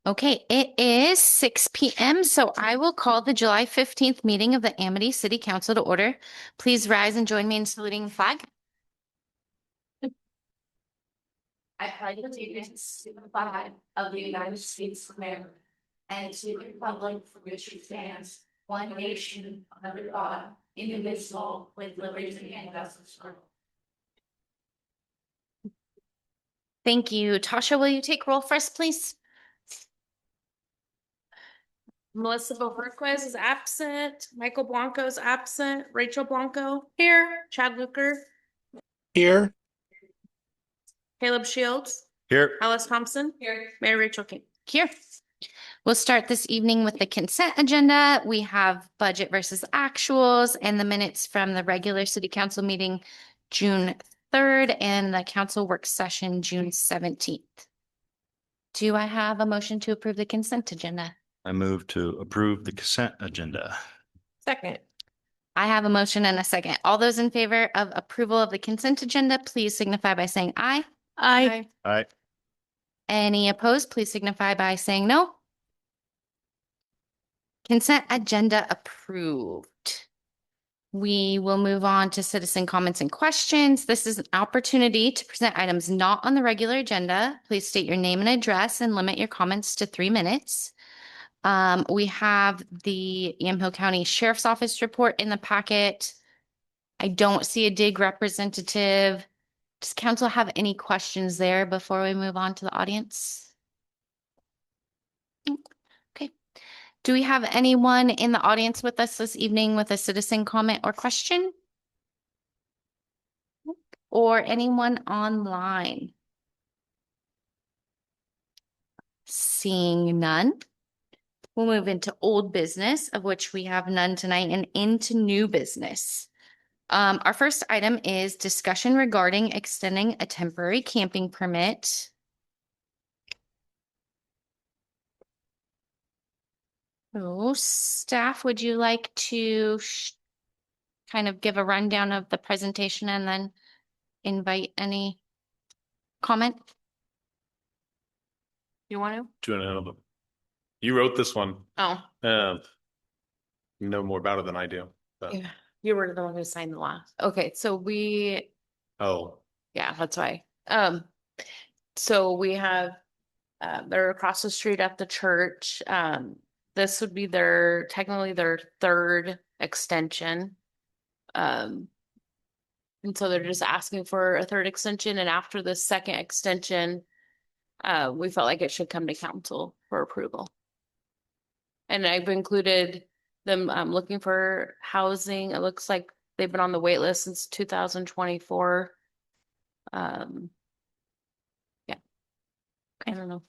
Okay, it is 6 p.m., so I will call the July 15th meeting of the Amity City Council to order. Please rise and join me in saluting the flag. I pledge allegiance to the flag of the United States of America and to the republic for which it stands, one nation, under God, indivisible, with liberty and justice for all. Thank you. Tasha, will you take roll for us, please? Melissa Bohorquez is absent. Michael Blanco is absent. Rachel Blanco here. Chad Luker Here. Caleb Shields Here. Alice Thompson here. Mary Rachel King Here. We'll start this evening with the consent agenda. We have budget versus actuals and the minutes from the regular city council meeting June 3rd and the council work session June 17th. Do I have a motion to approve the consent agenda? I move to approve the consent agenda. Second. I have a motion and a second. All those in favor of approval of the consent agenda, please signify by saying aye. Aye. Aye. Any opposed, please signify by saying no. Consent agenda approved. We will move on to citizen comments and questions. This is an opportunity to present items not on the regular agenda. Please state your name and address and limit your comments to 3 minutes. We have the Yamhill County Sheriff's Office report in the packet. I don't see a DIG representative. Does council have any questions there before we move on to the audience? Okay. Do we have anyone in the audience with us this evening with a citizen comment or question? Or anyone online? Seeing none. We'll move into old business, of which we have none tonight, and into new business. Our first item is discussion regarding extending a temporary camping permit. Oh, staff, would you like to kind of give a rundown of the presentation and then invite any comment? You want to? You wrote this one. Oh, You know more about it than I do. But yeah. You were the one who signed the last. Okay, so yeah, that's why. So we have, they're across the street at the church. This would be technically their third extension. And so they're just asking for a third extension, and after the second extension, we felt like it should come to council for approval. And I've included them looking for housing. It looks like they've been on the wait list since 2024. Yeah. I don't know.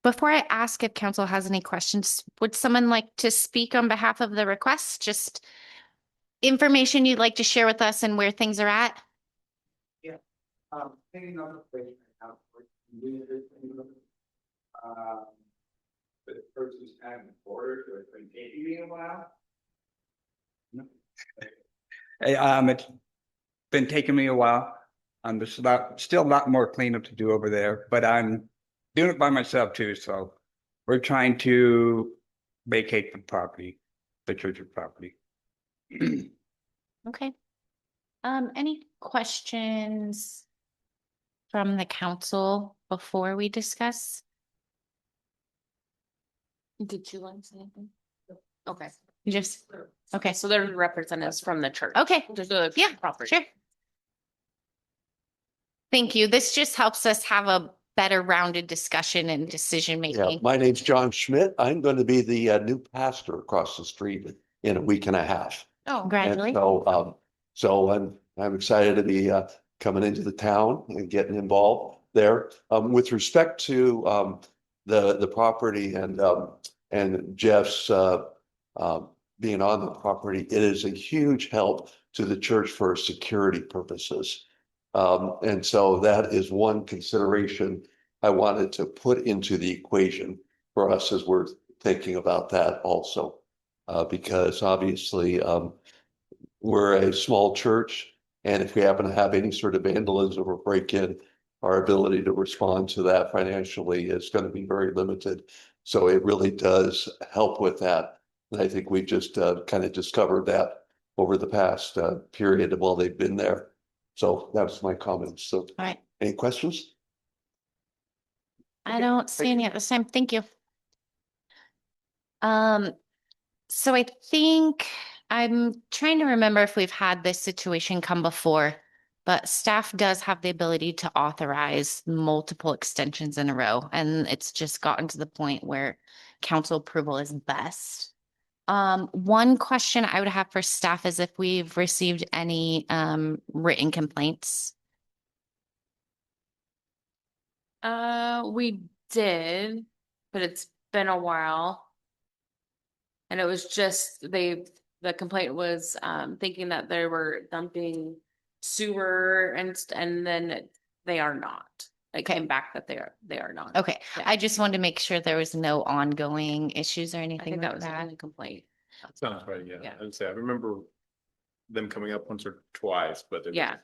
Before I ask if council has any questions, would someone like to speak on behalf of the request? Just information you'd like to share with us and where things are at? Yeah. Thinking of the place right now, the person's kind of border, so it's been taking me a while. It's been taking me a while. There's still a lot more cleanup to do over there, but I'm doing it by myself too. So we're trying to vacate the property, the church's property. Okay. Any questions from the council before we discuss? Did you want to say anything? Okay. Okay. So they're representatives from the church. Okay. There's a Yeah, property. sure. Thank you. This just helps us have a better rounded discussion and decision Yeah, making. my name's John Schmidt. I'm going to be the new pastor across the street in a week and a half. Oh, And Congratulations. so I'm excited to be coming into the town and getting involved there. With respect to the property and Jeff's being on the property, it is a huge help to the church for security purposes. And so that is one consideration I wanted to put into the equation for us as we're thinking about that also. Because obviously we're a small church, and if we happen to have any sort of vandalism or break-in, our ability to respond to that financially is going to be very limited. So it really does help with that. And I think we just kind of discovered that over the past period while they've been there. So that was my comments. So All right. any questions? I don't see any at this time. Thank you. So I think I'm trying to remember if we've had this situation come before, but staff does have the ability to authorize multiple extensions in a row, and it's just gotten to the point where council approval is best. One question I would have for staff is if we've received any written complaints. We did, but it's been a while. And it was just, the complaint was, thinking that they were dumping sewer and then they are not. It came back that they are not. Okay, Yeah. I just wanted to make sure there was no ongoing issues or I anything think that like was the that. only complaint. Sounds right, yeah. Yeah. I would say, I remember them coming up once or twice, but. Yeah.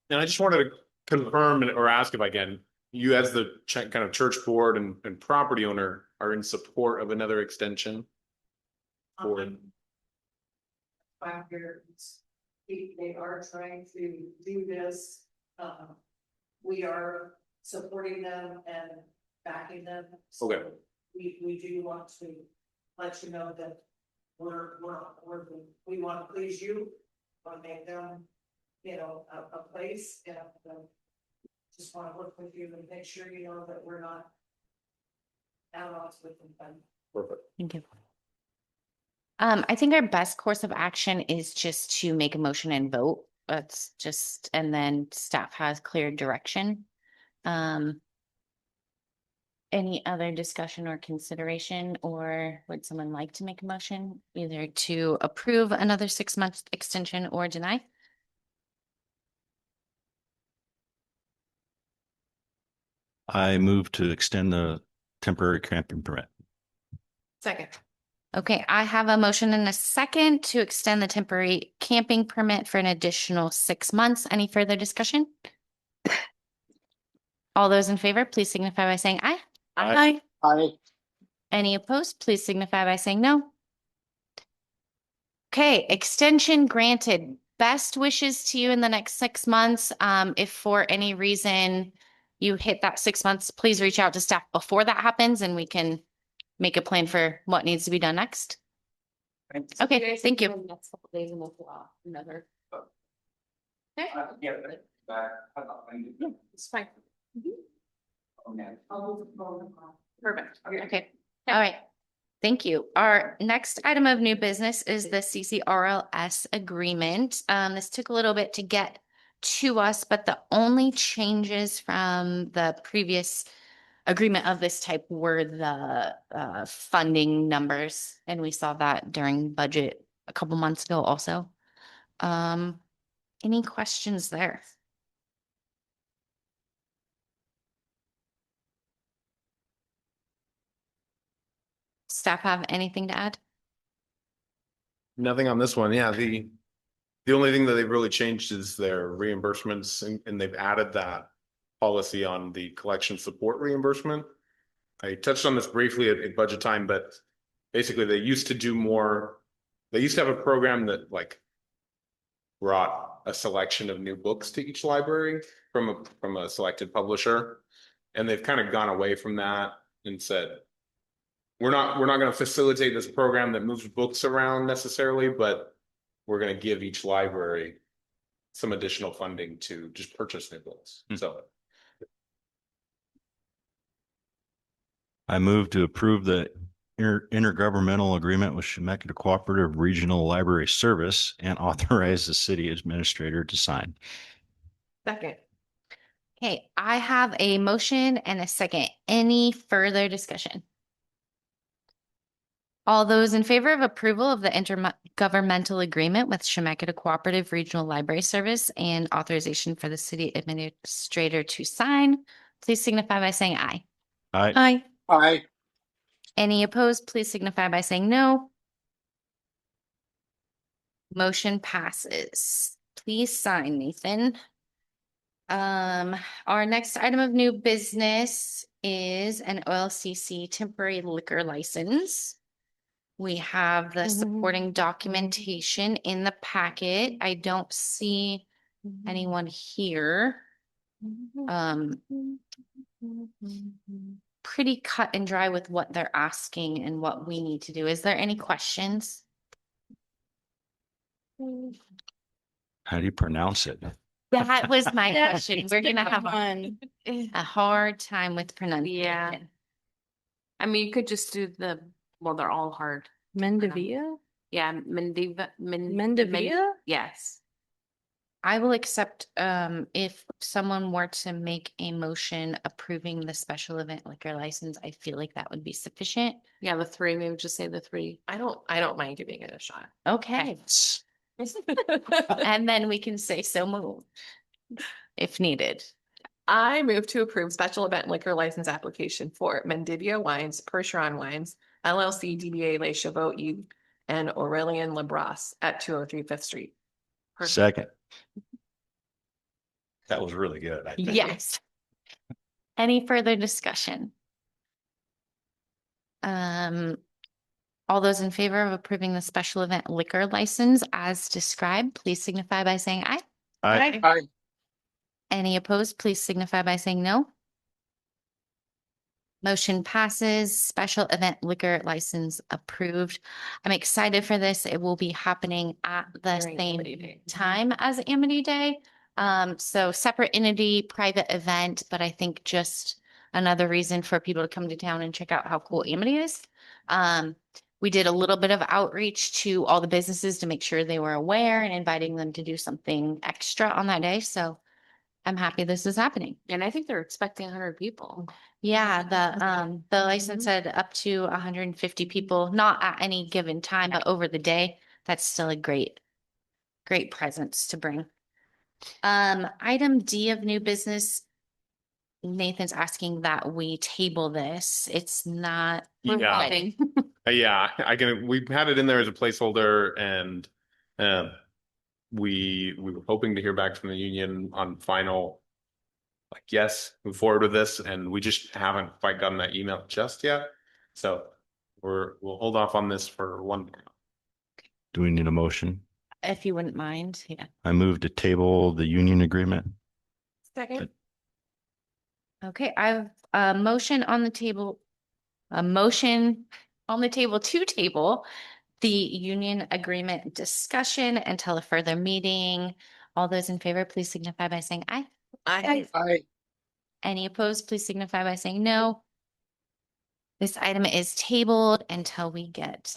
And I just wanted to confirm or ask if I can, you as the kind of church board and property owner are in support of another extension? Or, 5 years. They are trying to do this. We are supporting them and backing them. So Okay. We do want to let you know that we want to please you, want to make them, a place, and just want to work with you and make sure you know that we're not at odds with them. perfect. Thank you. I think our best course of action is just to make a motion and vote. That's just, and then staff has clear direction. Any other discussion or consideration, or would someone like to make a motion either to approve another 6-month extension or deny? I move to extend the temporary camping permit. Second. Okay, I have a motion and a second to extend the temporary camping permit for an additional 6 months. Any further discussion? All those in favor, please signify by saying aye. Aye. Aye. Any opposed, please signify by saying no. Okay, extension granted. Best wishes to you in the next 6 months. If for any reason you hit that 6 months, please reach out to staff before that happens and we can make a plan for what needs to be done next. Okay, thank you. Next couple days and we'll pull out another. Okay, it's fine. Perfect. Okay, all right. Thank you. Our next item of new business is the CCRLS agreement. This took a little bit to get to us, but the only changes from the previous agreement of this type were the funding numbers, and we saw that during budget a couple months ago also. Any questions there? Staff have anything to add? Nothing on this one. Yeah, the only thing that they've really changed is their reimbursements and they've added that policy on the collection support reimbursement. I touched on this briefly at budget time, but basically they used to do more. They used to have a program that brought a selection of new books to each library from a selected publisher. And they've kind of gone away from that and said, we're not going to facilitate this program that moves books around necessarily, but we're going to give each library some additional funding to just purchase new books. So I move to approve the intergovernmental agreement with Chemeketa Cooperative Regional Library Service and authorize the city administrator to sign. Second. Okay, I have a motion and a second. Any further discussion? All those in favor of approval of the intergovernmental agreement with Chemeketa Cooperative Regional Library Service and authorization for the city administrator to sign, please signify by saying aye. Aye. Aye. Aye. Any opposed, please signify by saying no. Motion passes. Please sign, Nathan. Our next item of new business is an OLCC temporary liquor license. We have the supporting documentation in the packet. I don't see anyone here. Pretty cut and dry with what they're asking and what we need to do. Is there any questions? How do you pronounce it? That was my question. We're gonna have Fun. a hard time with pronunciation. Yeah. I mean, you could just do well, they're all hard. Mendavia? Yeah, Mendiva, Mendavia? yes. I will accept, if someone were to make a motion approving the special event liquor license, I feel like that would be sufficient. Yeah, the three, maybe just say the three. I don't mind giving it a shot. Okay. And then we can say so moved if needed. I move to approve special event liquor license application for Mendivia Wines, Percheron Wines, LLC DBA Les Chevaux Eve, and Aurelian Labras at 203 Fifth Street. Second. That was really good. I think. Yes. Any further discussion? All those in favor of approving the special event liquor license as described, please signify by saying aye. Aye. Any opposed, please signify by saying no. Motion passes. Special event liquor license approved. I'm excited for this. It will be happening at the During same Amity Day. time as Amity Day. So separate entity, private event, but I think just another reason for people to come to town and check out how cool Amity is. We did a little bit of outreach to all the businesses to make sure they were aware and inviting them to do something extra on that day. So I'm happy this is happening. And I think they're expecting 100 people. Yeah, the license said up to 150 people, not at any given time, but over the day. That's still a great presence to bring. Item D of new business. Nathan's asking that we table this. It's not. Yeah. Waiting. Yeah, we had it in there as a placeholder and we were hoping to hear back from the union on final, like, yes, move forward with this, and we just haven't quite gotten that email just yet. So we'll hold off on this for one. Do we need a motion? If you wouldn't mind, yeah. I move to table the union agreement. Second. Okay, I've a motion on the table, to table the union agreement discussion until a further meeting. All those in favor, please signify by saying aye. Aye. Any opposed, please signify by saying no. This item is tabled until we get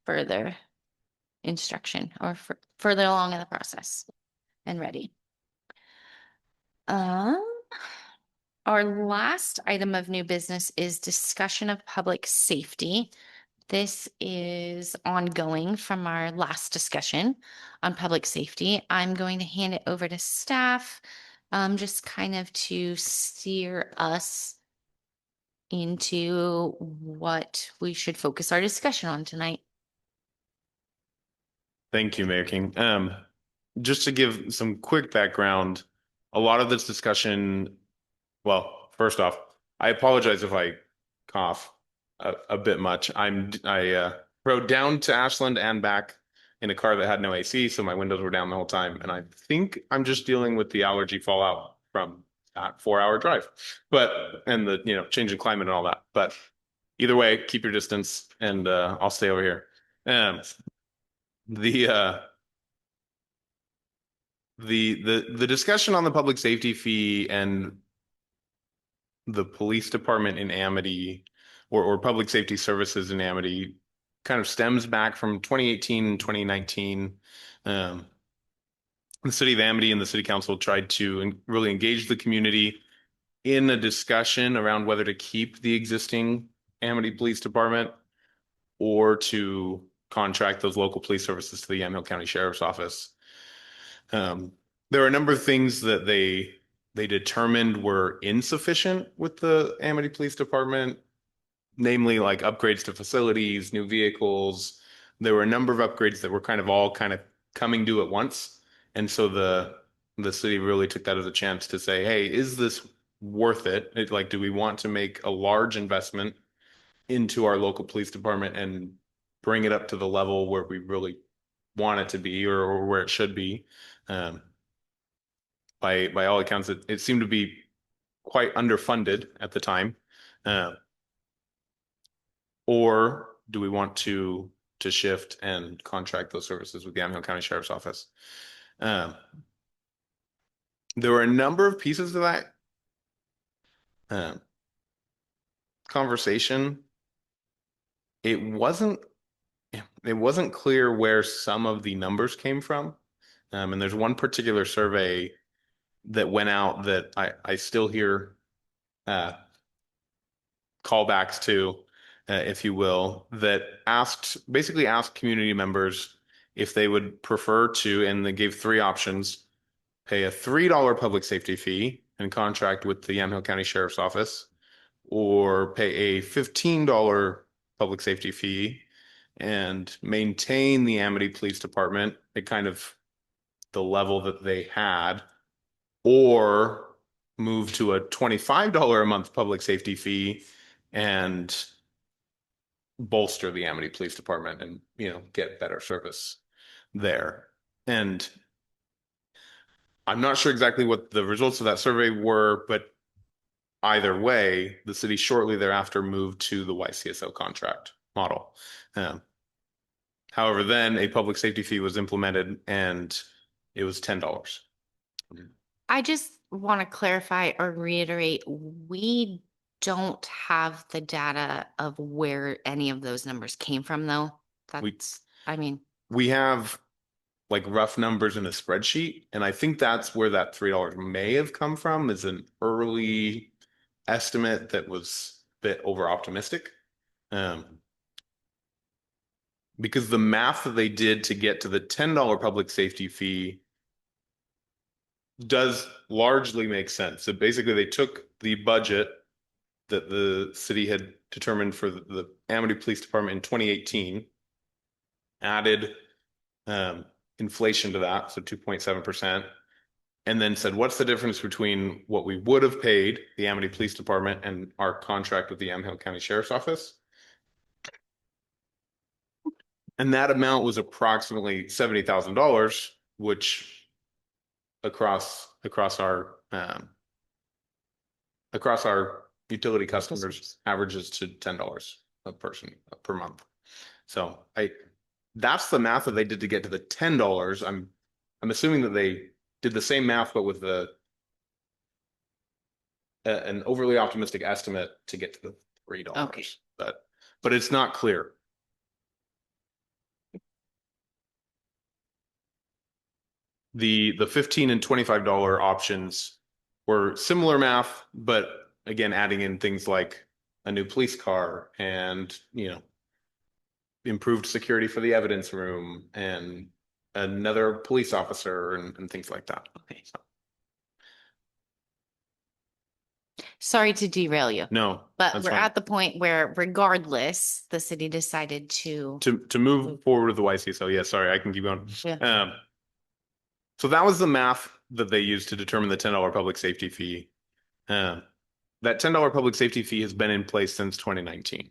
further instruction or further along in the process and ready. Our last item of new business is discussion of public safety. This is ongoing from our last discussion on public safety. I'm going to hand it over to staff, just kind of to steer us into what we should focus our discussion on tonight. Thank you, Mayor King. Just to give some quick background, a lot of this discussion, well, first off, I apologize if I cough a bit much. I rode down to Ashland and back in a car that had no AC, so my windows were down the whole time. And I think I'm just dealing with the allergy fallout from that 4-hour drive, and the change in climate and all that. But either way, keep your distance, and I'll stay over here. The discussion on the public safety fee and the police department in Amity or public safety services in Amity kind of stems back from 2018 and 2019. The city of Amity and the city council tried to really engage the community in a discussion around whether to keep the existing Amity Police Department or to contract those local police services to the Yamhill County Sheriff's Office. There are a number of things that they determined were insufficient with the Amity Police Department, namely like upgrades to facilities, new vehicles. There were a number of upgrades that were all kind of coming due at once. And so the the city really took that as a chance to say, hey, is this worth it? Like, do we want to make a large investment into our local police department and bring it up to the level where we really want it to be, or where it should be? By all accounts, it seemed to be quite underfunded at the time. Or do we want to shift and contract those services with the Yamhill County Sheriff's Office? There were a number of pieces to that conversation. It wasn't clear where some of the numbers came from. And there's one particular survey that went out that I still hear callbacks to, if you will, that basically asked community members if they would prefer to, and they gave three options: pay a $3 public safety fee and contract with the Yamhill County Sheriff's Office, or pay a $15 public safety fee and maintain the Amity Police Department at kind of the level that they had, or move to a $25 a month public safety fee and bolster the Amity Police Department and, get better service there. And I'm not sure exactly what the results of that survey were, but either way, the city shortly thereafter moved to the YCSO contract model. However, then a public safety fee was implemented and it was $10. I just want to clarify or reiterate, we don't have the data of where any of those numbers came from, though. We have like rough numbers in a spreadsheet, and I think that's where that $3 may have come from, is an early estimate that was a bit over optimistic. Because the math that they did to get to the $10 public safety fee does largely make sense. So basically they took the budget that the city had determined for the Amity Police Department in 2018, added inflation to that, so 2.7%, and then said, what's the difference between what we would have paid the Amity Police Department and our contract with the Yamhill County Sheriff's Office? And that amount was approximately $70,000, which across our utility customers averages to $10 a person per month. So that's the math that they did to get to the $10. I'm assuming that they did the same math, but with an overly optimistic estimate to get to the $3. Okay. But it's not clear. The $15 and $25 options were similar math, but again, adding in things like a new police car and, improved security for the evidence room and another police officer and things like that. Okay. Sorry to derail you. No, But that's we're fine. at the point where regardless, the city decided to move forward with the YCSO. Yeah, sorry, I can keep going. Yeah. So that was the math that they used to determine the $10 public safety fee. That $10 public safety fee has been in place since 2019.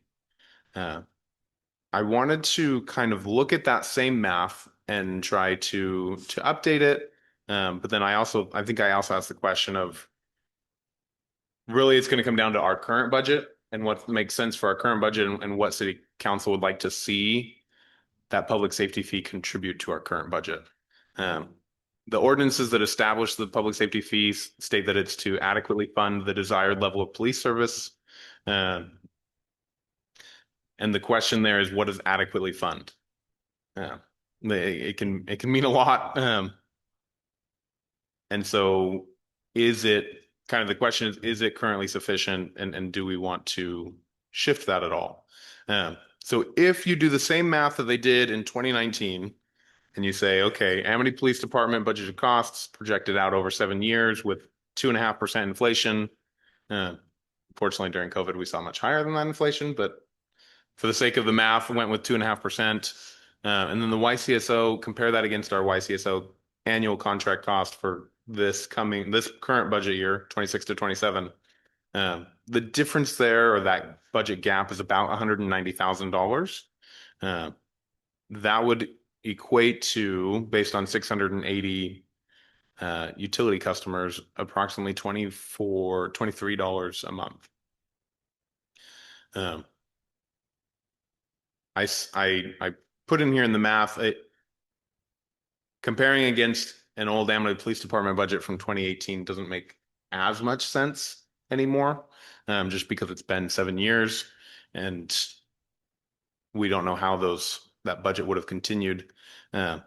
I wanted to kind of look at that same math and try to update it. But then I think I also asked the question of, really, it's going to come down to our current budget and what makes sense for our current budget and what city council would like to see that public safety fee contribute to our current budget. The ordinances that establish the public safety fees state that it's to adequately fund the desired level of police service. And the question there is, what does adequately fund? It can mean a lot. And so the question is it currently sufficient, and do we want to shift that at all? So if you do the same math that they did in 2019, and you say, okay, Amity Police Department budgeted costs projected out over 7 years with 2.5% inflation. Unfortunately, during COVID, we saw much higher than that inflation, but for the sake of the math, went with 2.5%. And then the YCSO, compare that against our YCSO annual contract cost for this current budget year, 26 to 27. The difference there, or that budget gap, is about $190,000. That would equate to, based on 680 utility customers, approximately $23 a month. I put in here in the math, comparing against an old Amity Police Department budget from 2018 doesn't make as much sense anymore, just because it's been 7 years and we don't know how that budget would have continued. But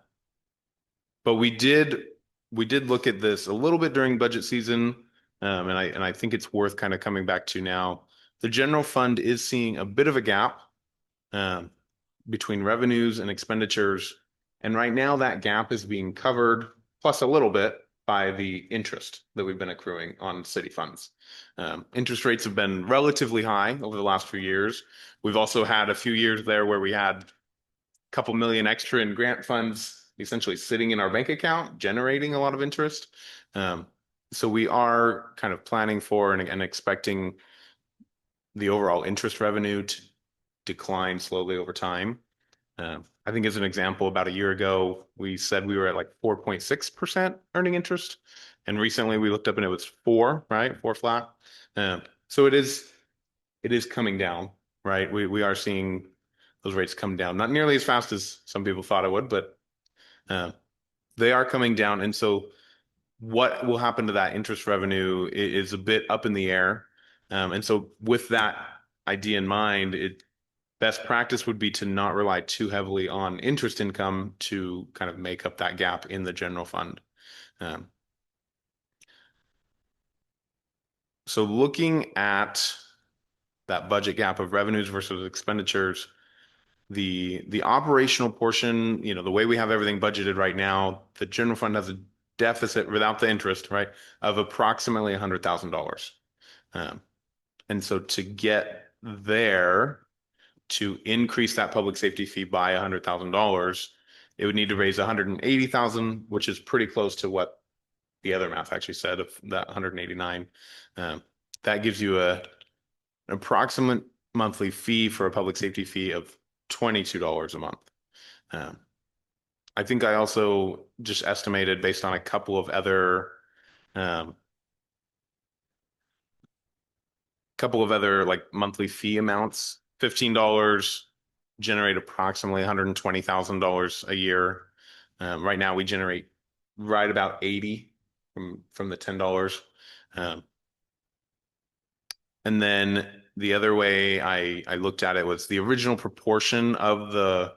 we did look at this a little bit during budget season, and I think it's worth kind of coming back to now. The general fund is seeing a bit of a gap between revenues and expenditures, and right now that gap is being covered, plus a little bit, by the interest that we've been accruing on city funds. Interest rates have been relatively high over the last few years. We've also had a few years there where we had a couple million extra in grant funds essentially sitting in our bank account, generating a lot of interest. So we are kind of planning for and expecting the overall interest revenue to decline slowly over time. I think as an example, about a year ago, we said we were at like 4.6% earning interest. And recently we looked up and it was 4, right? 4 flat. So it is coming down, right? We are seeing those rates come down, not nearly as fast as some people thought it would, but they are coming down. And so what will happen to that interest revenue is a bit up in the air. And so with that idea in mind, best practice would be to not rely too heavily on interest income to kind of make up that gap in the general fund. So looking at that budget gap of revenues versus expenditures, the operational portion, the way we have everything budgeted right now, the general fund has a deficit without the interest, right, of approximately $100,000. And so to get there, to increase that public safety fee by $100,000, it would need to raise $180,000, which is pretty close to what the other math actually said of that 189. That gives you an approximate monthly fee for a public safety fee of $22 a month. I think I also just estimated based on a couple of other like monthly fee amounts. $15 generate approximately $120,000 a year. Right now we generate right about 80 from the $10. And then the other way I looked at it was the original proportion of the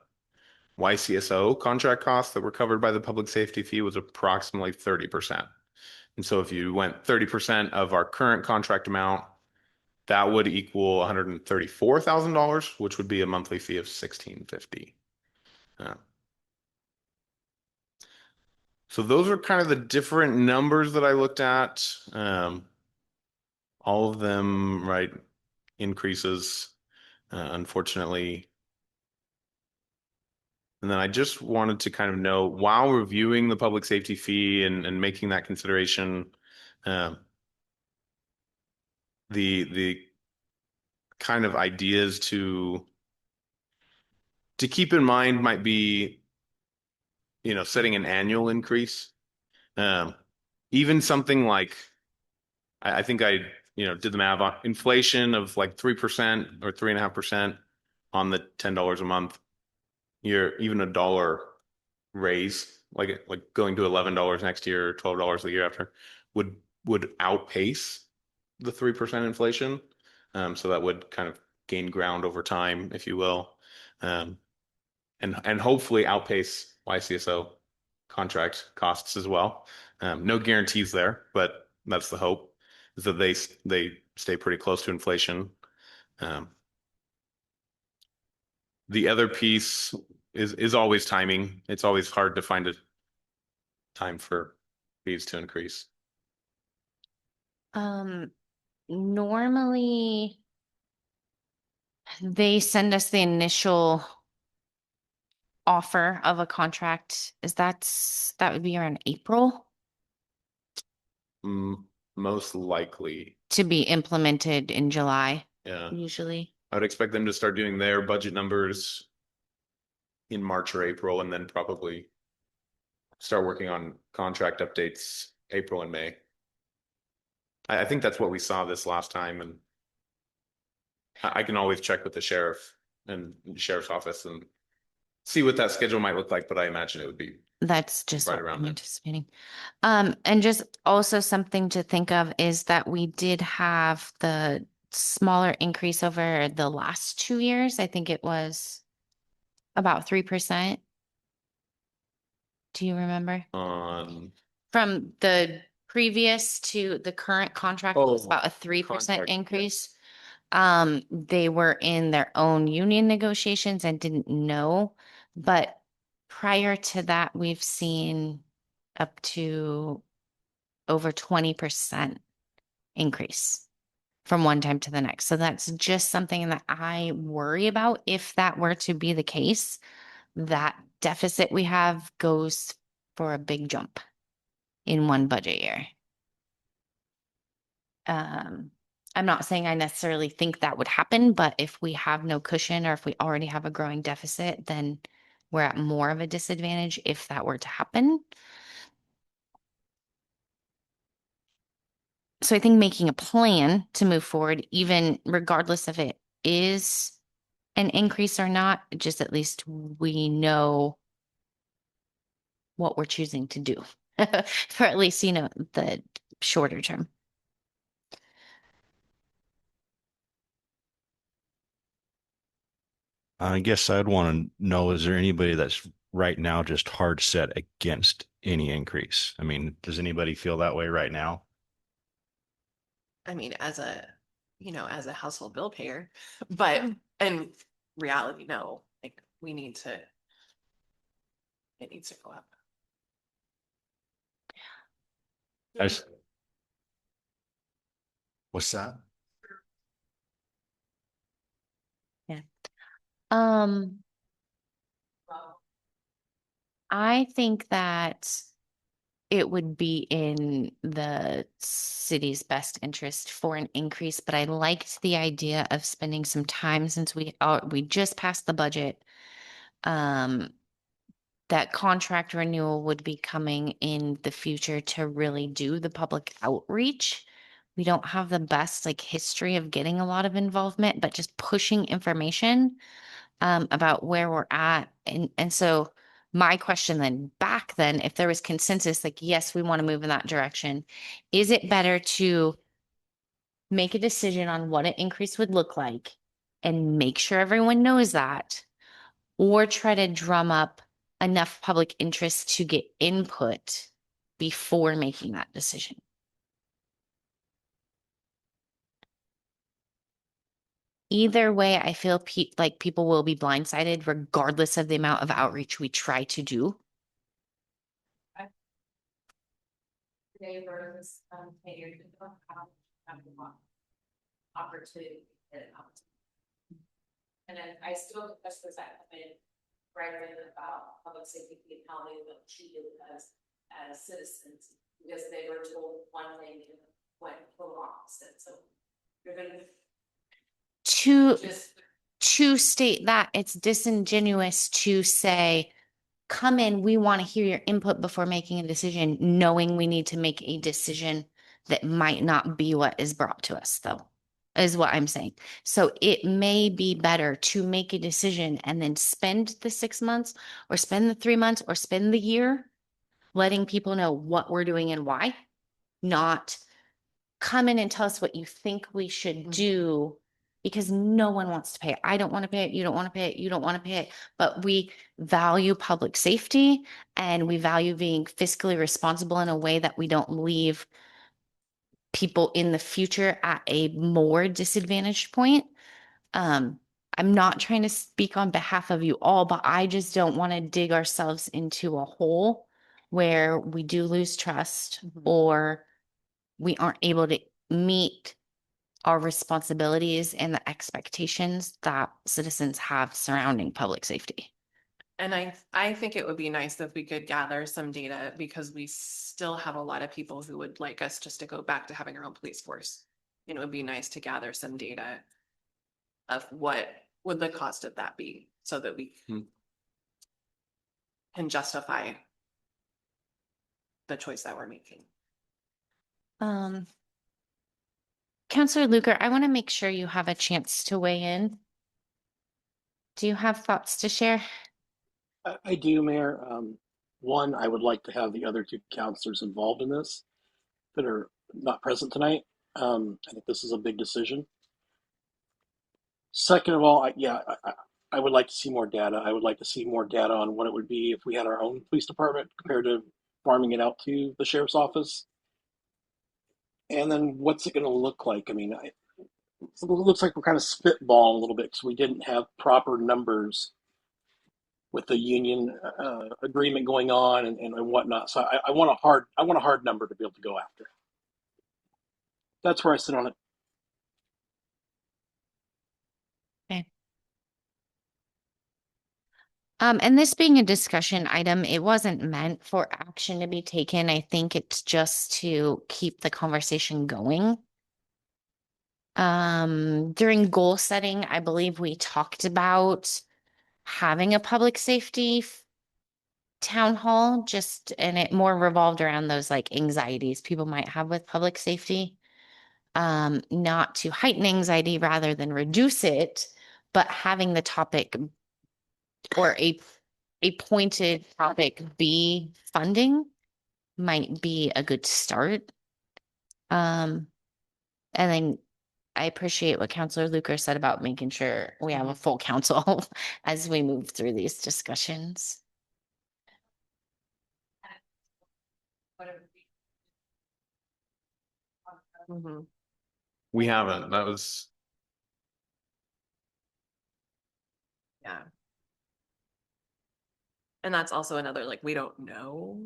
YCSO contract costs that were covered by the public safety fee was approximately 30%. And so if you went 30% of our current contract amount, that would equal $134,000, which would be a monthly fee of $1,650. So those are kind of the different numbers that I looked at. All of them, right, increases, unfortunately. And then I just wanted to kind of know, while reviewing the public safety fee and making that consideration, the kind of ideas to keep in mind might be, setting an annual increase. Even something like, I think I did the math on inflation of like 3% or 3.5% on the $10 a month. Even a $1 raise, like going to $11 next year or $12 the year after, would outpace the 3% inflation. So that would kind of gain ground over time, if you will, and hopefully outpace YCSO contract costs as well. No guarantees there, but that's the hope, is that they stay pretty close to inflation. The other piece is always timing. It's always hard to find a time for fees to increase. Normally they send us the initial offer of a contract. That would be around April Most likely, to be implemented in July, yeah. usually. I would expect them to start doing their budget numbers in March or April, and then probably start working on contract updates April and May. I think that's what we saw this last time, and I can always check with the sheriff and sheriff's office and see what that schedule might look like, but I imagine it would be That's just right what around I'm then. anticipating. And just also something to think of is that we did have the smaller increase over the last 2 years. I think it was about 3%. Do you remember? From the previous to the current contract, it was Oh, about a 3% contract, yeah. increase. They were in their own union negotiations and didn't know, but prior to that, we've seen up to over 20% increase from one time to the next. So that's just something that I worry about. If that were to be the case, that deficit we have goes for a big jump in one budget year. I'm not saying I necessarily think that would happen, but if we have no cushion or if we already have a growing deficit, then we're at more of a disadvantage if that were to happen. So I think making a plan to move forward, even regardless if it is an increase or not, just at least we know what we're choosing to do for at least, the shorter term. I guess I'd want to know, is there anybody that's right now just hard set against any increase? I mean, does anybody feel that way right now? I mean, as a household bill payer, but in reality, no, like it needs to go up. What's that? Yeah. I think that it would be in the city's best interest for an increase, but I liked the idea of spending some time since we just passed the budget. That contract renewal would be coming in the future to really do the public outreach. We don't have the best history of getting a lot of involvement, but just pushing information about where we're at. And so my question back then, if there was consensus, yes, we want to move in that direction, is it better to make a decision on what an increase would look like and make sure everyone knows that, or try to drum up enough public interest to get input before making that decision? Either way, I feel like people will be blindsided regardless of the amount of outreach we try to do. Opportunity. And then I still discuss that right about public safety and how they were treated as citizens, because they were told one thing and went total opposite. So you're gonna To state that, it's disingenuous to say, come in, we want to hear your input before making a decision, knowing we need to make a decision that might not be what is brought to us, though, is what I'm saying. So it may be better to make a decision and then spend the 6 months or spend the 3 months or spend the year letting people know what we're doing and why, not come in and tell us what you think we should do, because no one wants to pay it. I don't want to pay it. You don't want to pay it. You don't want to pay it. But we value public safety and we value being fiscally responsible in a way that we don't leave people in the future at a more disadvantaged point. I'm not trying to speak on behalf of you all, but I just don't want to dig ourselves into a hole where we do lose trust or we aren't able to meet our responsibilities and the expectations that citizens have surrounding public safety. And I think it would be nice if we could gather some data because we still have a lot of people who would like us just to go back to having our own police force. And it would be nice to gather some data of what would the cost of that be so that we can justify the choice that we're making. Counselor Luker, I want to make sure you have a chance to weigh in. Do you have thoughts to share? I do, Mayor. One, I would like to have the other two counselors involved in this that are not present tonight. I think this is a big decision. Second of all, I would like to see more data. I would like to see more data on what it would be if we had our own police department compared to farming it out to the sheriff's office. And then what's it going to look like? I mean, it looks like we're kind of spitballing a little bit because we didn't have proper numbers with the union agreement going on and whatnot. So I want a hard number to be able to go after. That's where I sit on it. Okay. And this being a discussion item, it wasn't meant for action to be taken. I think it's just to keep the conversation going. During goal setting, I believe we talked about having a public safety town hall, and it more revolved around those like anxieties people might have with public safety. Not to heighten anxiety rather than reduce it, but having the topic or a pointed topic be funding might be a good start. And then I appreciate what Counselor Luker said about making sure we have a full council as we move through these discussions. Mm-hmm. We haven't. That was Yeah. And that's also another, like, we don't know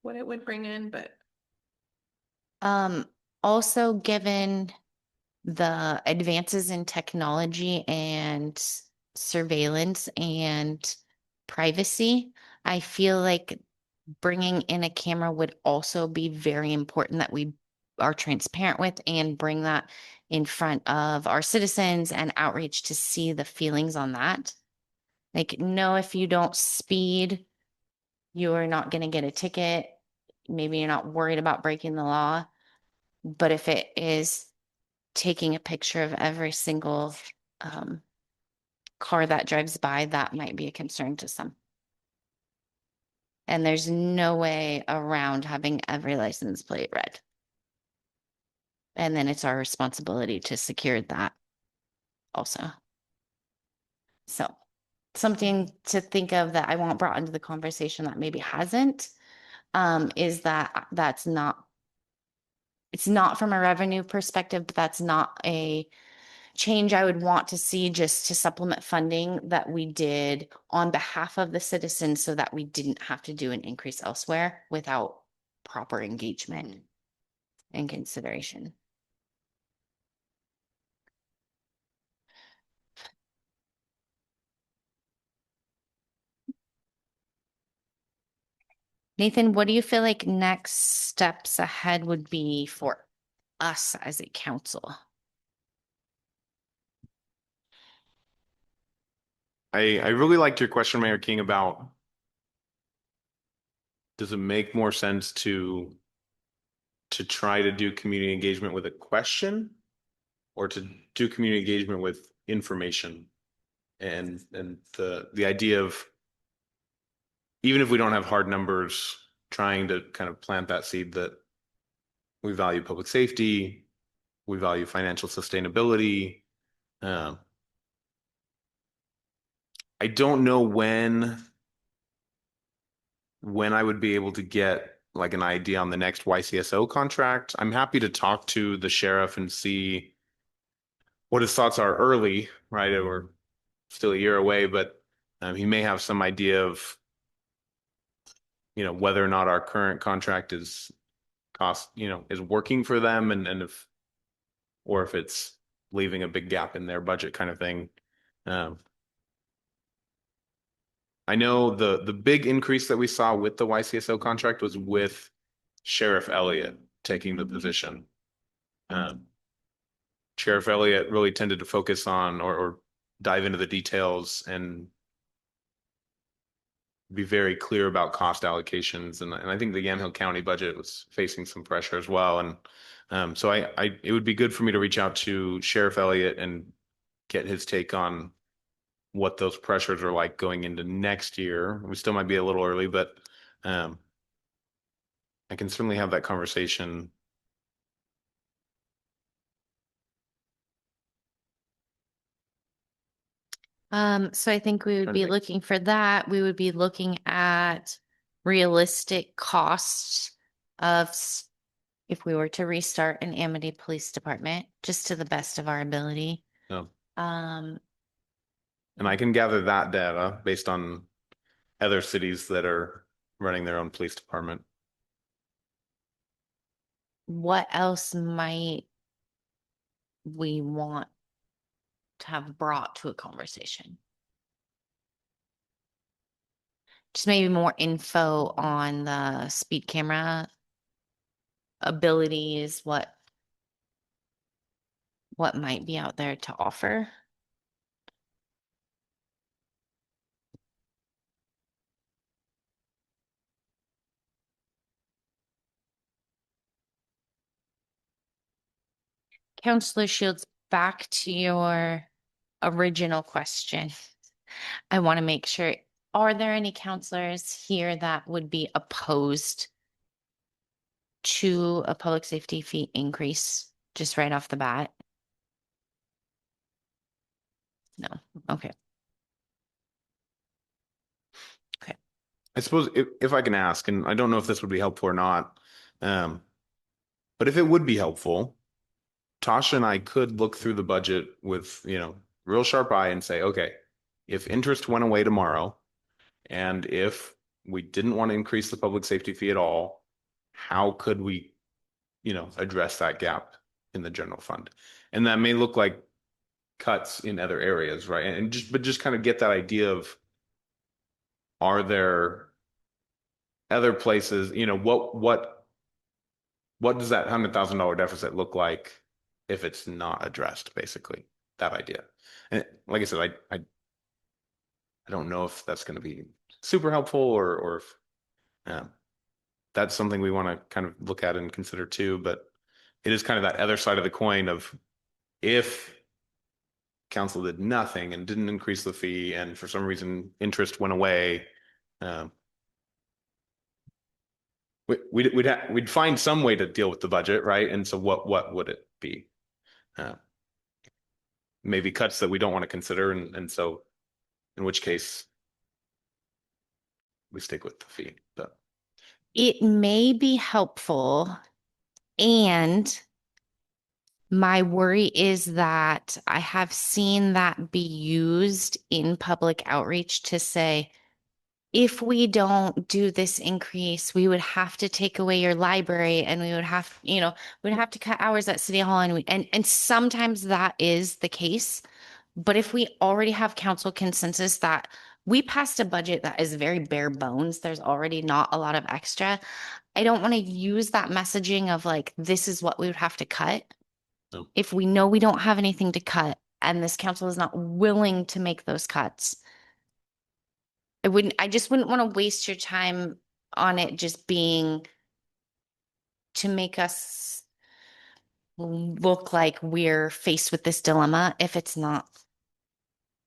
what it would bring in, but Also, given the advances in technology and surveillance and privacy, I feel like bringing in a camera would also be very important that we are transparent with and bring that in front of our citizens and outreach to see the feelings on that. Like, no, if you don't speed, you're not going to get a ticket. Maybe you're not worried about breaking the law. But if it is taking a picture of every single car that drives by, that might be a concern to some. And there's no way around having every license plate red. And then it's our responsibility to secure that also. So something to think of that I want brought into the conversation that maybe hasn't, is that it's not from a revenue perspective, but that's not a change I would want to see just to supplement funding that we did on behalf of the citizens so that we didn't have to do an increase elsewhere without proper engagement and consideration. Nathan, what do you feel like next steps ahead would be for us as a council? I really liked your question, Mayor King, about does it make more sense to try to do community engagement with a question or to do community engagement with information? And the idea of even if we don't have hard numbers, trying to kind of plant that seed that we value public safety, we value financial sustainability. I don't know when I would be able to get like an idea on the next YCSO contract. I'm happy to talk to the sheriff and see what his thoughts are early, right? We're still a year away, but he may have some idea of, whether or not our current contract is working for them and if it's leaving a big gap in their budget kind of thing. I know the big increase that we saw with the YCSO contract was with Sheriff Elliott taking the position. Sheriff Elliott really tended to focus on or dive into the details and be very clear about cost allocations. And I think the Yamhill County budget was facing some pressure as well. And so it would be good for me to reach out to Sheriff Elliott and get his take on what those pressures are like going into next year. We still might be a little early, but I can certainly have that conversation. So I think we would Trying to be think. looking for that. We would be looking at realistic costs of if we were to restart an Amity Police Department, just to the best of our ability. No. Um, And I can gather that data based on other cities that are running their own police department. what else might we want to have brought to a conversation? Just maybe more info on the speed camera abilities, what might be out there to offer. Counselor Shields, back to your original question. I want to make sure, are there any counselors here that would be opposed to a public safety fee increase just right off the bat? No, okay. I suppose if I can ask, and I don't know if this would be helpful or not, but if it would be helpful, Tasha and I could look through the budget with, real sharp eye and say, okay, if interest went away tomorrow, and if we didn't want to increase the public safety fee at all, how could we, address that gap in the general fund? And that may look like cuts in other areas, right? And just kind of get that idea of, are there other places, what does that $100,000 deficit look like if it's not addressed, basically, that idea. And like I said, I don't know if that's going to be super helpful or if that's something we want to kind of look at and consider too, but it is kind of that other side of the coin of, if council did nothing and didn't increase the fee and for some reason interest went away, we'd find some way to deal with the budget, right? And so what would it be? Maybe cuts that we don't want to consider, and so in which case we stick with the fee. But It may be helpful, and my worry is that I have seen that be used in public outreach to say, if we don't do this increase, we would have to take away your library and we would have, we'd have to cut hours at City Hall, and sometimes that is the case. But if we already have council consensus that we passed a budget that is very bare bones, there's already not a lot of extra. I don't want to use that messaging of like, this is what we would have to cut. No. If we know we don't have anything to cut and this council is not willing to make those cuts, I just wouldn't want to waste your time on it just being to make us look like we're faced with this dilemma if it's not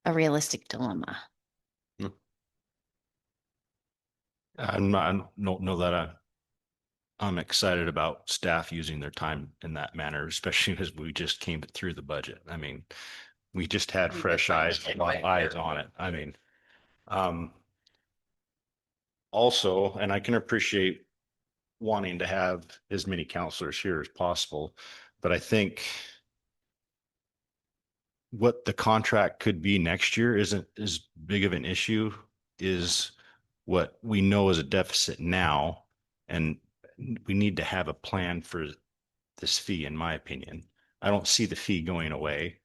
a realistic dilemma. I don't know that I'm excited about staff using their time in that manner, especially as we just came through the budget. I mean, we just had fresh eyes on it. I mean, also, and I can appreciate wanting to have as many counselors here as possible, but I think what the contract could be next year isn't as big of an issue is what we know is a deficit now. And we need to have a plan for this fee, in my opinion. I don't see the fee going away.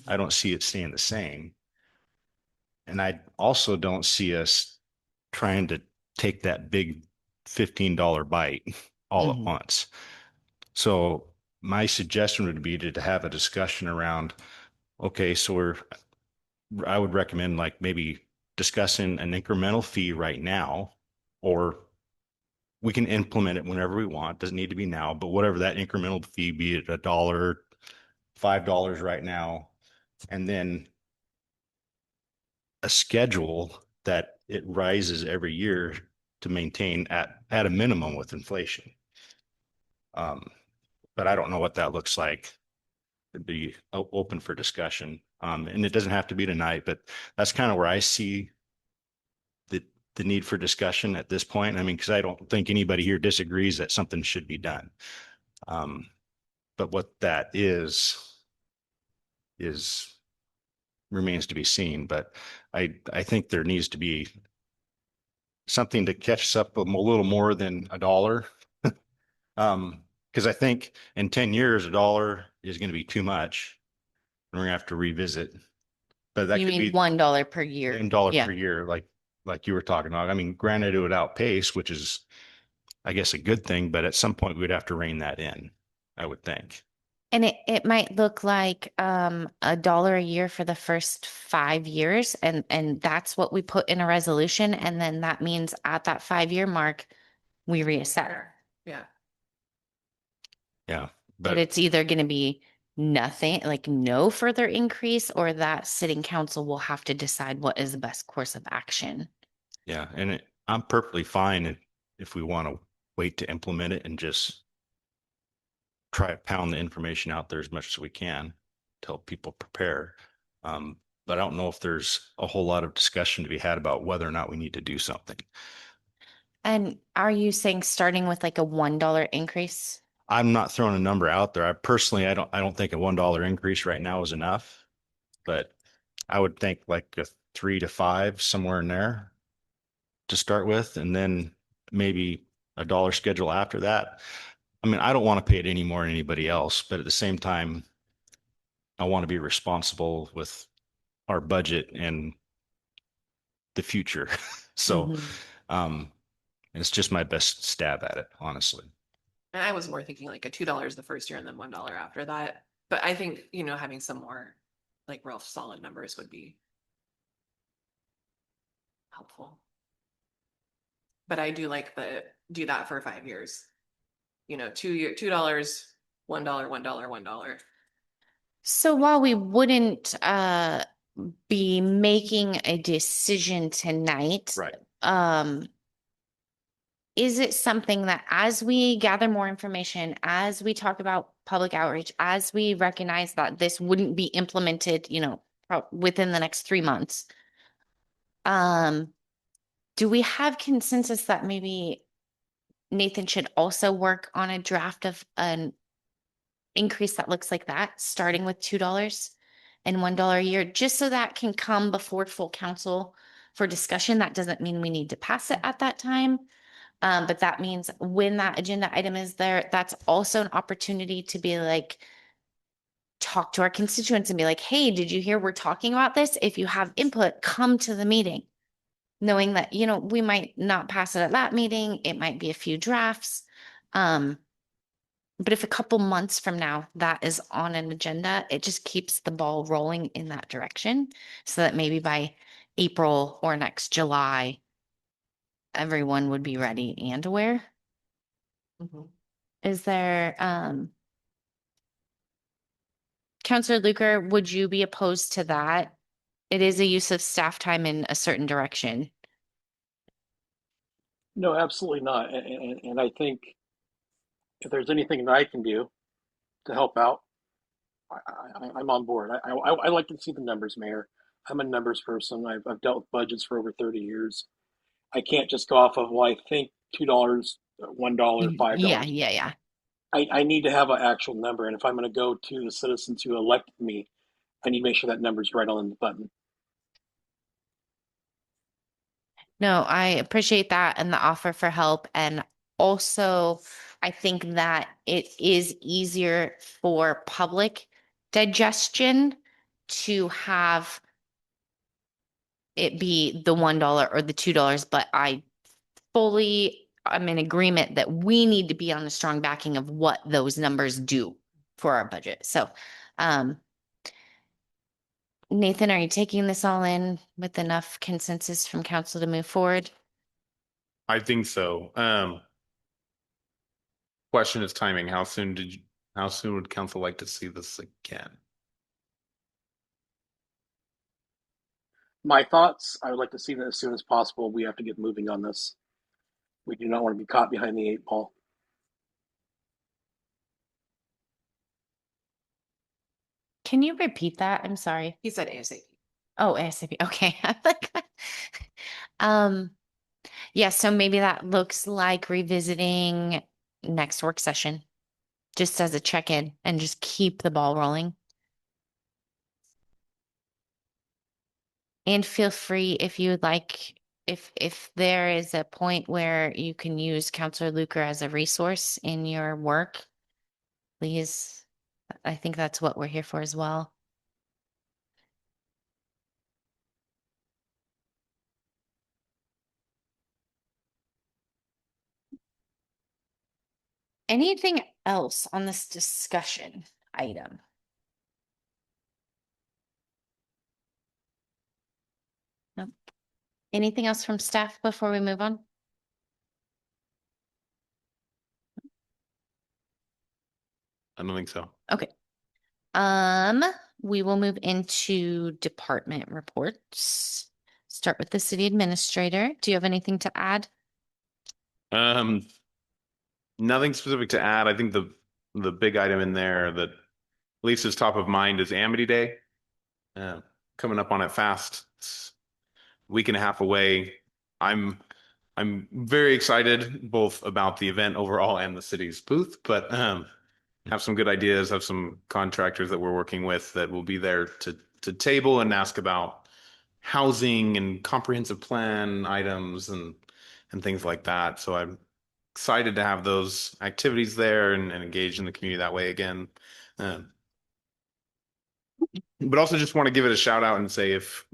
I don't see it staying the same. And I also don't see us trying to take that big $15 bite all at Mhm. once. So my suggestion would be to have a discussion around, okay, so I would recommend like maybe discussing an incremental fee right now, or we can implement it whenever we want. Doesn't need to be now, but whatever that incremental fee, be it $1, $5 right now, and then a schedule that it rises every year to maintain at a minimum with inflation. But I don't know what that looks like. It'd be open for discussion. And it doesn't have to be tonight, but that's kind of where I see the need for discussion at this point. I mean, because I don't think anybody here disagrees that something should be done. But what that is remains to be seen. But I think there needs to be something to catch us up a little more than $1. Because I think in 10 years, $1 is going to be too much. And we're gonna have to revisit. But that You could mean be $1 per year? $1 Yeah. per year, like you were talking about. I mean, granted, it would outpace, which is, I guess, a good thing, but at some point we'd have to rein that in, I would think. And it might look like $1 a year for the first 5 years, and that's what we put in a resolution, and then that means at that 5 year mark, we reassess. Yeah. Yeah. But But it's either going to be nothing, like no further increase, or that sitting council will have to decide what is the best course of action. yeah, and I'm perfectly fine if we want to wait to implement it and just try to pound the information out there as much as we can to help people prepare. But I don't know if there's a whole lot of discussion to be had about whether or not we need to do something. And are you saying starting with like a $1 increase? I'm not throwing a number out there. I don't think a $1 increase right now is enough, but I would think like a 3 to 5, somewhere in there to start with, and then maybe $1 schedule after that. I mean, I don't want to pay it any more than anybody else, but at the same time, I want to be responsible with our budget and the future. So, Mhm. um, it's just my best stab at it, honestly. And I was more thinking like a $2 the first year and then $1 after that. But I think, having some more like real solid numbers would be helpful. But I do like do that for 5 years. 2 year, $2, $1, $1, $1. So while we wouldn't be making a decision tonight, Right. is it something that as we gather more information, as we talk about public outreach, as we recognize that this wouldn't be implemented, within the next 3 months, do we have consensus that maybe Nathan should also work on a draft of an increase that looks like that, starting with $2 and $1 a year, just so that can come before full council for discussion? That doesn't mean we need to pass it at that time. But that means when that agenda item is there, that's also an opportunity to be like, talk to our constituents and be like, hey, did you hear we're talking about this? If you have input, come to the meeting. Knowing that, we might not pass it at that meeting, it might be a few drafts. But if a couple months from now that is on an agenda, it just keeps the ball rolling in that direction so that maybe by April or next July, everyone would be ready and aware. Is there, Counselor Luker, would you be opposed to that? It is a use of staff time in a certain direction. No, absolutely not. And I think if there's anything that I can do to help out, I'm on board. I like to see the numbers, Mayor. I'm a numbers person. I've dealt with budgets for over 30 years. I can't just go off of, well, I think $2, $1, Yeah, $5. yeah. I need to have an actual number. And if I'm going to go to the citizens who elected me, I need to make sure that number's right on the button. No, I appreciate that and the offer for help. And also, I think that it is easier for public digestion to have it be the $1 or the $2, but I'm in agreement that we need to be on the strong backing of what those numbers do for our budget. So, Nathan, are you taking this all in with enough consensus from council to move forward? I think so. Question is timing. How soon would council like to see this again? My thoughts, I would like to see that as soon as possible. We have to get moving on this. We do not want to be caught behind the 8 ball. Can you repeat that? I'm sorry. He said ASAP. Oh, ASAP. Okay. I'm like, yeah, so maybe that looks like revisiting next work session, just as a check-in and just keep the ball rolling. And feel free if you would like, if there is a point where you can use Counselor Luker as a resource in your work, please. I think that's what we're here for as well. Anything else on this discussion item? Nope. Anything else from staff before we move on? I don't think so. Okay. We will move into department reports. Start with the city administrator. Do you have anything to add? Nothing specific to add. I think the big item in there that Lisa's top of mind is Amity Day. Coming up on it fast. It's a week and a half away. I'm very excited both about the event overall and the city's booth, but have some good ideas, have some contractors that we're working with that will be there to table and ask about housing and comprehensive plan items and things like that. So I'm excited to have those activities there and engage in the community that way again. But also just want to give it a shout out and say if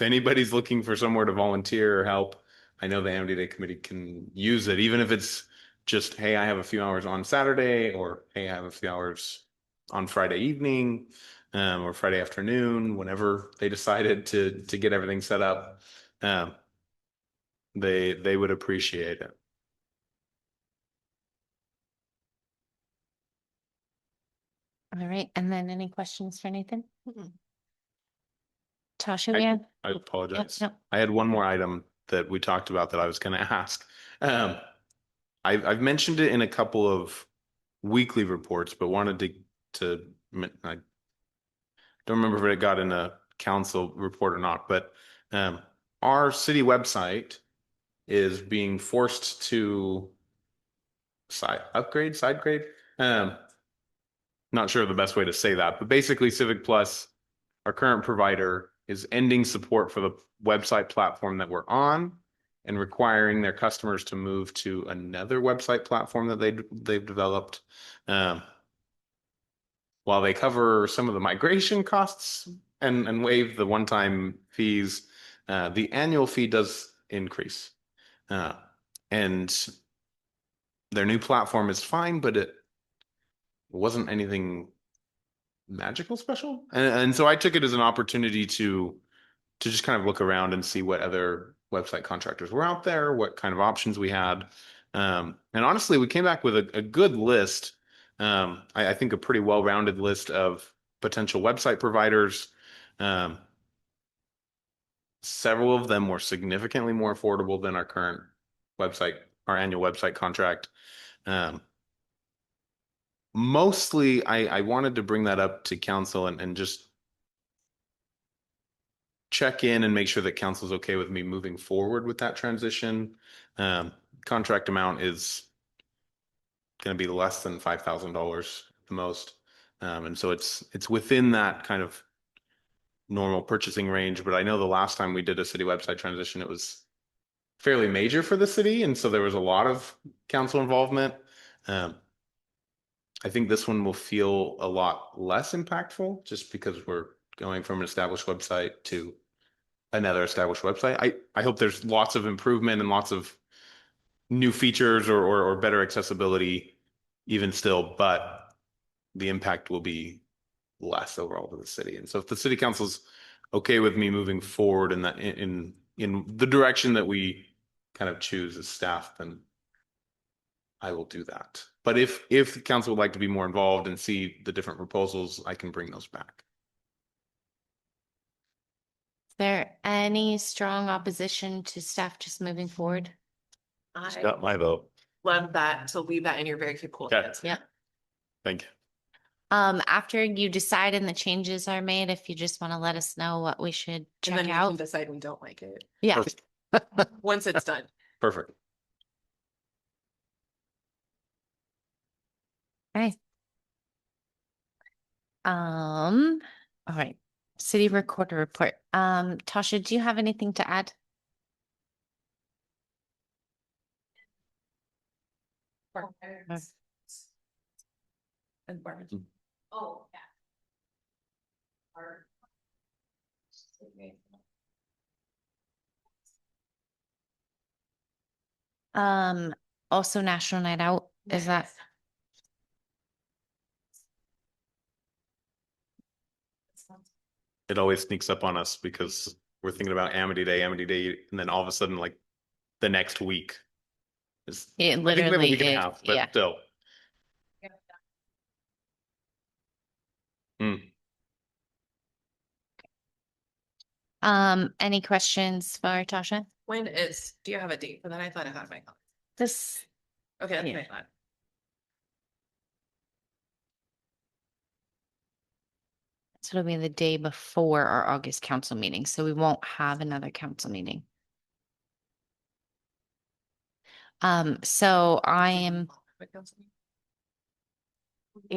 anybody's looking for somewhere to volunteer or help, I know the Amity Day Committee can use it, even if it's just, hey, I have a few hours on Saturday, or hey, I have a few hours on Friday evening, or Friday afternoon, whenever they decided to get everything set up. They would appreciate it. All right. And then any questions for Nathan? Mm-mm. Tasha, we have? I apologize. no. I had one more item that we talked about that I was going to ask. I've mentioned it in a couple of weekly reports, but wanted to I don't remember if it got in a council report or not, but our city website is being forced to side grade. Not sure the best way to say that, but basically Civic Plus, our current provider, is ending support for the website platform that we're on and requiring their customers to move to another website platform that they've developed. While they cover some of the migration costs and waive the one-time fees, the annual fee does increase. And their new platform is fine, but it wasn't anything magical special. And so I took it as an opportunity to just kind of look around and see what other website contractors were out there, what kind of options we had. And honestly, we came back with a good list. I think a pretty well-rounded list of potential website providers. Several of them were significantly more affordable than our current website, our annual website contract. Mostly, I wanted to bring that up to council and just check in and make sure that council's okay with me moving forward with that transition. Contract amount is going to be less than $5,000 the most. And so it's within that kind of normal purchasing range. But I know the last time we did a city website transition, it was fairly major for the city. And so there was a lot of council involvement. I think this one will feel a lot less impactful just because we're going from an established website to another established website. I hope there's lots of improvement and lots of new features or better accessibility even still, but the impact will be less overall to the city. And so if the city council's okay with me moving forward in that in the direction that we kind of choose as staff, then I will do that. But if the council would like to be more involved and see the different proposals, I can bring those back. Is there any strong opposition to staff just moving forward? It's I got my vote. love that. So leave that in your very capable Okay. hands. Yep. Thank you. After you decide and the changes are made, if you just want to let us know what we should And check then we can out. decide we don't like it Yeah. Perfect. once it's done. Perfect. Okay. All right. City recorder report. Tasha, do you have anything to add? Oh, yeah. Also National Night Out, is that? It always sneaks up on us because we're thinking about Amity Day, and then all of a sudden, like the next week is It I think we have a literally week and a is, half, but yeah. still. Hmm. Any questions for Tasha? Do you have a date for that? I thought I had my. This, Okay, that's Yeah. what I thought. so it'll be the day before our August council meeting, so we won't have another council meeting. So I am,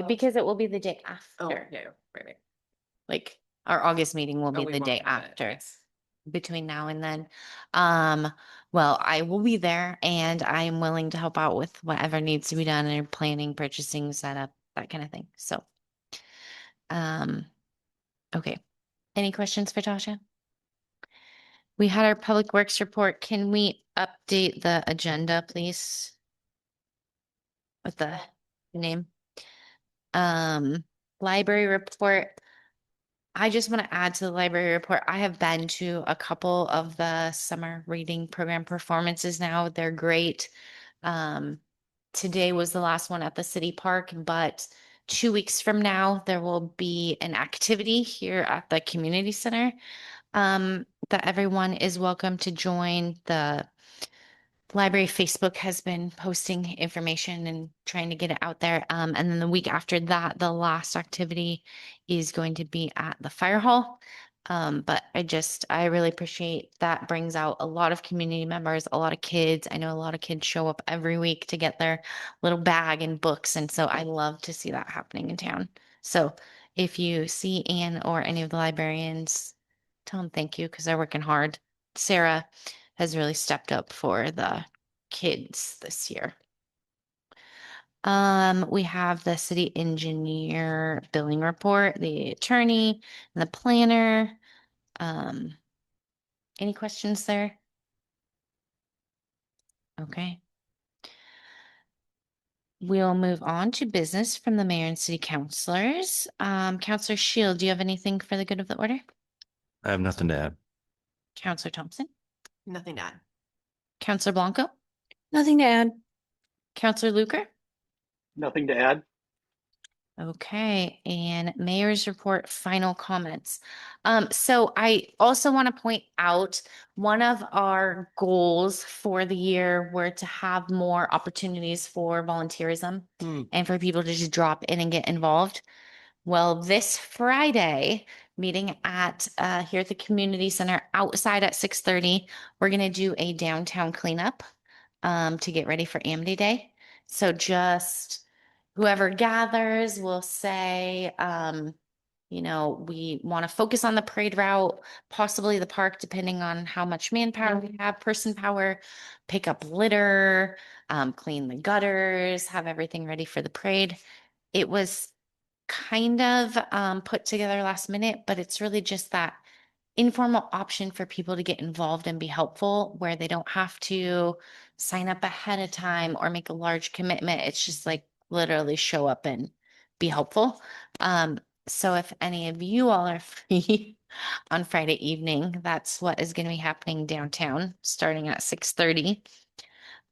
because it will be the day Oh, after, yeah, right. like, our August meeting will Oh, be we the won't day have it, after. yes. Between now and then. Well, I will be there and I am willing to help out with whatever needs to be done in planning, purchasing, setup, that kind of thing. So, okay. Any questions for Tasha? We had our public works report. Can we update the agenda, please? With the name? Library report. I just want to add to the library report. I have been to a couple of the summer reading program performances now. They're great. Today was the last one at the city park, but 2 weeks from now, there will be an activity here at the community center. That everyone is welcome to join. The library Facebook has been posting information and trying to get it out there. And then the week after that, the last activity is going to be at the fire hall. But I really appreciate that brings out a lot of community members, a lot of kids. I know a lot of kids show up every week to get their little bag and books. And so I love to see that happening in town. So if you see Anne or any of the librarians, tell them thank you because they're working hard. Sarah has really stepped up for the kids this year. We have the city engineer billing report, the attorney, and the planner. Any questions there? Okay. We'll move on to business from the mayor and city councilors. Councilor Shield, do you have anything for the good of the order? I have nothing to add. Councilor Thompson? Nothing to add. Councilor Blanco? Nothing to add. Councilor Luker? Nothing to add. Okay, and mayor's report, final comments. So I also want to point out one of our goals for the year were to have more opportunities for volunteerism and for people to just drop in and get involved. Well, this Friday, meeting at here at the community center outside at 6:30, we're gonna do a downtown cleanup to get ready for Amity Day. So just whoever gathers will say, we want to focus on the parade route, possibly the park, depending on how much manpower we have, person power, pick up litter, clean the gutters, have everything ready for the parade. It was kind of put together last minute, but it's really just that informal option for people to get involved and be helpful, where they don't have to sign up ahead of time or make a large commitment. It's just like literally show up and be helpful. So if any of you all are free on Friday evening, that's what is going to be happening downtown, starting at 6:30.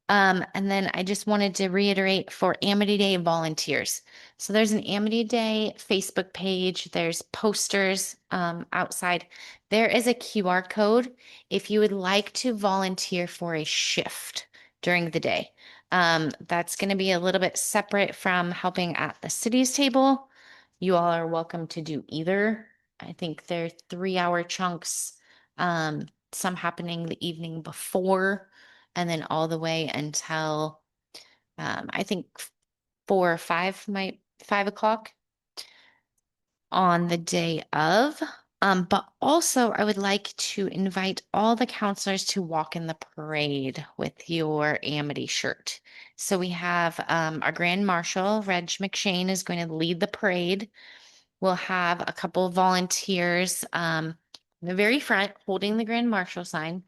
And then I just wanted to reiterate for Amity Day volunteers. So there's an Amity Day Facebook page. There's posters outside. There is a QR code if you would like to volunteer for a shift during the day. That's going to be a little bit separate from helping at the city's table. You all are welcome to do either. I think they're 3-hour chunks, some happening the evening before, and then all the way until I think 4 or 5, 5 o'clock on the day of. But also I would like to invite all the counselors to walk in the parade with your Amity shirt. So we have our Grand Marshal, Reg McShane, is going to lead the parade. We'll have a couple of volunteers in the very front holding the Grand Marshal sign.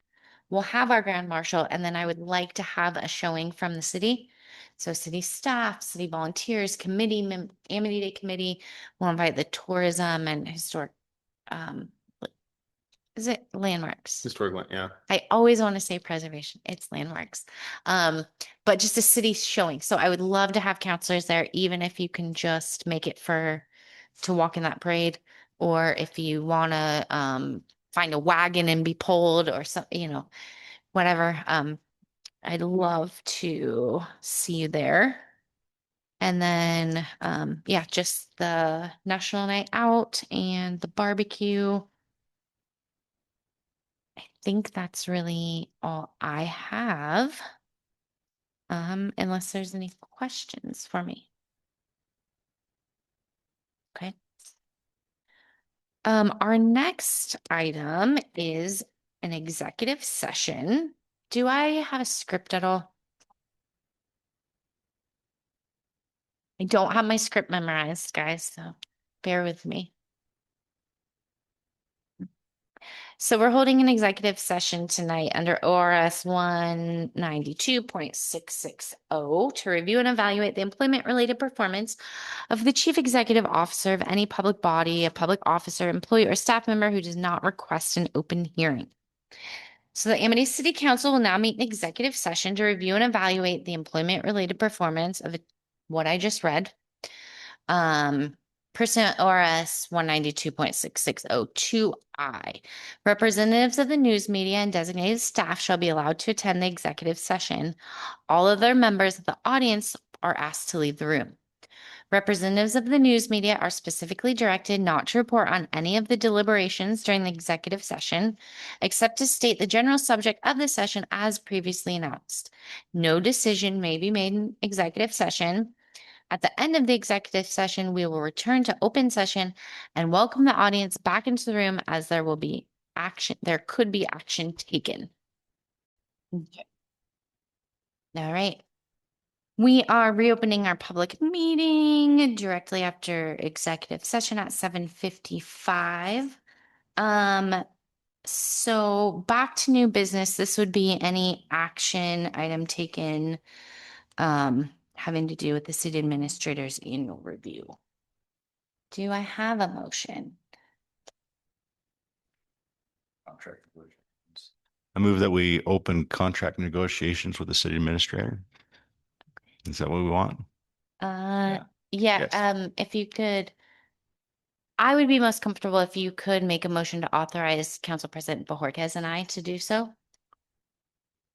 We'll have our Grand Marshal, and then I would like to have a showing from the city. So city staff, city volunteers, Amity Day committee. We'll invite the tourism and historic, is it landmarks? Historic, yeah. I always want to say preservation. It's landmarks. But just a city showing. So I would love to have counselors there, even if you can just make it to walk in that parade, or if you want to find a wagon and be pulled or something, whatever. I'd love to see you there. And then, yeah, just the National Night Out and the barbecue. I think that's really all I have. Unless there's any questions for me. Okay. Our next item is an executive session. Do I have a script at all? I don't have my script memorized, guys, so bear with me. So we're holding an executive session tonight under ORS 192.660 to review and evaluate the employment-related performance of the chief executive officer of any public body, a public officer, employee, or staff member who does not request an open hearing. So the Amity City Council will now meet in executive session to review and evaluate the employment-related performance of what I just read. Pursuant ORS 192.6602I. Representatives of the news media and designated staff shall be allowed to attend the executive session. All other members of the audience are asked to leave the room. Representatives of the news media are specifically directed not to report on any of the deliberations during the executive session, except to state the general subject of the session as previously announced. No decision may be made in executive session. At the end of the executive session, we will return to open session and welcome the audience back into the room, as there could be action taken. Okay. All right. We are reopening our public meeting directly after executive session at 7:55. So back to new business. This would be any action item taken having to do with the city administrator's annual review. Do I have a motion? I move that we open contract negotiations with the city administrator. Is that what we want? Yeah, Yes. if you could, I would be most comfortable if you could make a motion to authorize Council President Bojorquez and I to do so.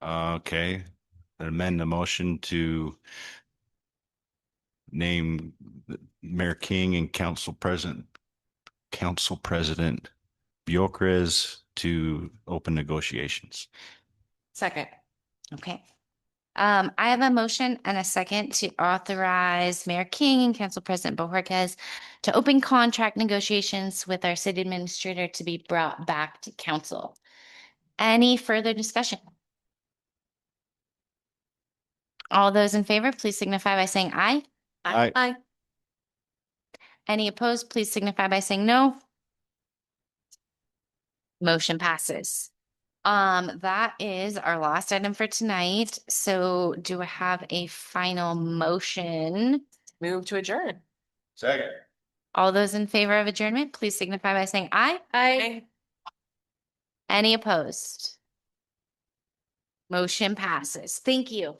Okay, amend the motion to name Mayor King and Council President Bjorquez to open negotiations. Second. Okay. I have a motion and a second to authorize Mayor King and Council President Bojorquez to open contract negotiations with our city administrator to be brought back to council. Any further discussion? All those in favor, please signify by saying aye. Aye. Aye. Any opposed, please signify by saying no. Motion passes. That is our last item for tonight. So do I have a final motion? Move to adjourn. Second. All those in favor of adjournment, please signify by saying aye. Aye. Any opposed? Motion passes. Thank you.